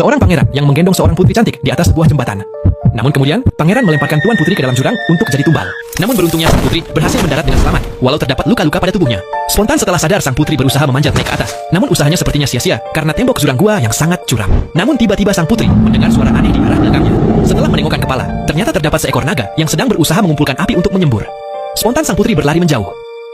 seorang pangeran yang menggendong seorang putri cantik di atas sebuah jembatan. Namun kemudian, pangeran melemparkan tuan putri ke dalam jurang untuk jadi tumbal. Namun beruntungnya sang putri berhasil mendarat dengan selamat, walau terdapat luka-luka pada tubuhnya. Spontan setelah sadar, sang putri berusaha memanjat naik ke atas. Namun usahanya sepertinya sia-sia karena tembok jurang gua yang sangat curam. Namun tiba-tiba sang putri mendengar suara aneh di arah belakangnya. Setelah menengokkan kepala, ternyata terdapat seekor naga yang sedang berusaha mengumpulkan api untuk menyembur. Spontan sang putri berlari menjauh.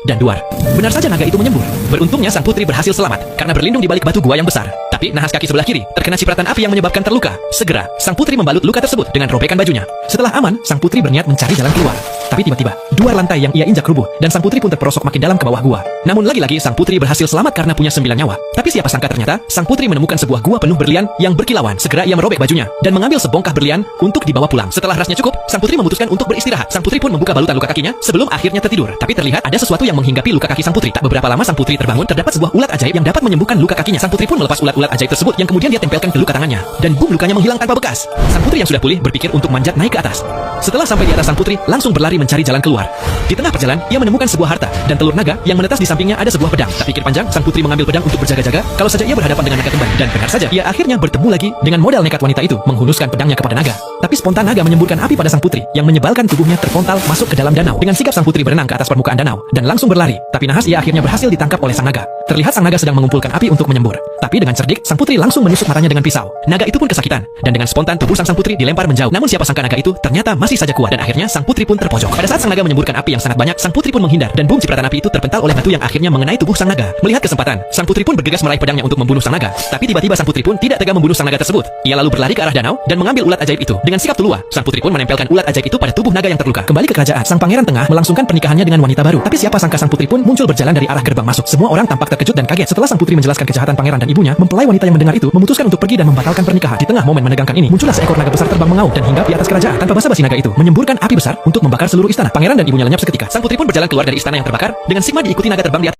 Dan duar, benar saja naga itu menyembur. Beruntungnya sang putri berhasil selamat karena berlindung di balik batu gua yang besar. Tapi nahas kaki sebelah kiri terkena cipratan api yang menyebabkan terluka. Segera, sang putri membalut luka tersebut dengan robekan bajunya. Setelah aman, sang putri berniat mencari jalan keluar. Tapi tiba-tiba, duar lantai yang ia injak rubuh dan sang putri pun terperosok makin dalam ke bawah gua. Namun lagi-lagi sang putri berhasil selamat karena punya 9 nyawa. Tapi siapa sangka ternyata sang putri menemukan sebuah gua penuh berlian yang berkilauan. Segera ia merobek bajunya dan mengambil sebongkah berlian untuk dibawa pulang. Setelah rasnya cukup, sang putri memutuskan untuk beristirahat. Sang putri pun membuka balutan luka kakinya sebelum akhirnya tertidur. Tapi terlihat ada sesuatu yang menghinggapi luka kaki sang putri. Tak beberapa lama sang putri terbangun, terdapat sebuah ulat ajaib yang dapat menyembuhkan luka kakinya. Sang putri pun melepas ulat-ulat ajaib tersebut yang kemudian dia tempelkan ke luka tangannya. Dan boom, lukanya menghilang tanpa bekas. Sang putri yang sudah pulih berpikir untuk manjat naik ke atas. Setelah sampai di atas, sang putri langsung berlari mencari jalan keluar. Di tengah perjalanan, ia menemukan sebuah harta dan telur naga yang menetas di sampingnya ada sebuah pedang. Tak pikir panjang, sang putri mengambil pedang untuk berjaga-jaga kalau saja ia berhadapan dengan naga kembar. Dan benar saja, ia akhirnya bertemu lagi dengan modal nekat wanita itu menghunuskan pedangnya kepada naga. Tapi spontan naga menyemburkan api pada sang putri yang menyebalkan tubuhnya terpontal masuk ke dalam danau. Dengan sigap sang putri berenang ke atas permukaan danau dan langsung berlari. Tapi nahas ia akhirnya berhasil ditangkap oleh sang naga. Terlihat sang naga sedang mengumpulkan api untuk menyembur. Tapi dengan cerdik, sang putri langsung menusuk matanya dengan pisau. Naga itu pun kesakitan dan dengan spontan tubuh sang putri dilempar menjauh. Namun siapa sangka naga itu ternyata masih saja kuat dan akhirnya sang putri pun terpojok. Pada saat sang naga menyemburkan api yang sangat banyak, sang putri pun menghindar dan boom, cipratan api itu terpental oleh batu yang akhirnya mengenai tubuh sang naga. Melihat kesempatan, sang putri pun bergegas meraih pedangnya untuk membunuh sang naga. Tapi tiba-tiba sang putri pun tidak tega membunuh sang naga tersebut. Ia lalu berlari ke arah danau dan mengambil ulat ajaib itu. Dengan sikap tulua, sang putri pun menempelkan ulat ajaib itu pada tubuh naga yang terluka. Kembali ke kerajaan, sang pangeran tengah melangsungkan pernikahannya dengan wanita baru. Tapi siapa sangka sang putri pun muncul berjalan dari arah gerbang masuk. Semua orang tampak terkejut dan kaget. Setelah sang putri menjelaskan kejahatan pangeran dan ibunya, mempelai wanita yang mendengar itu memutuskan untuk pergi dan membatalkan pernikahan. Di tengah momen menegangkan ini, muncullah seekor naga besar terbang mengaum dan hinggap di atas kerajaan. Tanpa basa-basi, naga itu menyemburkan api besar untuk membakar seluruh istana. Pangeran dan ibunya lenyap seketika. Sang putri pun berjalan keluar dari istana yang terbakar dengan sigma diikuti naga terbang di atas.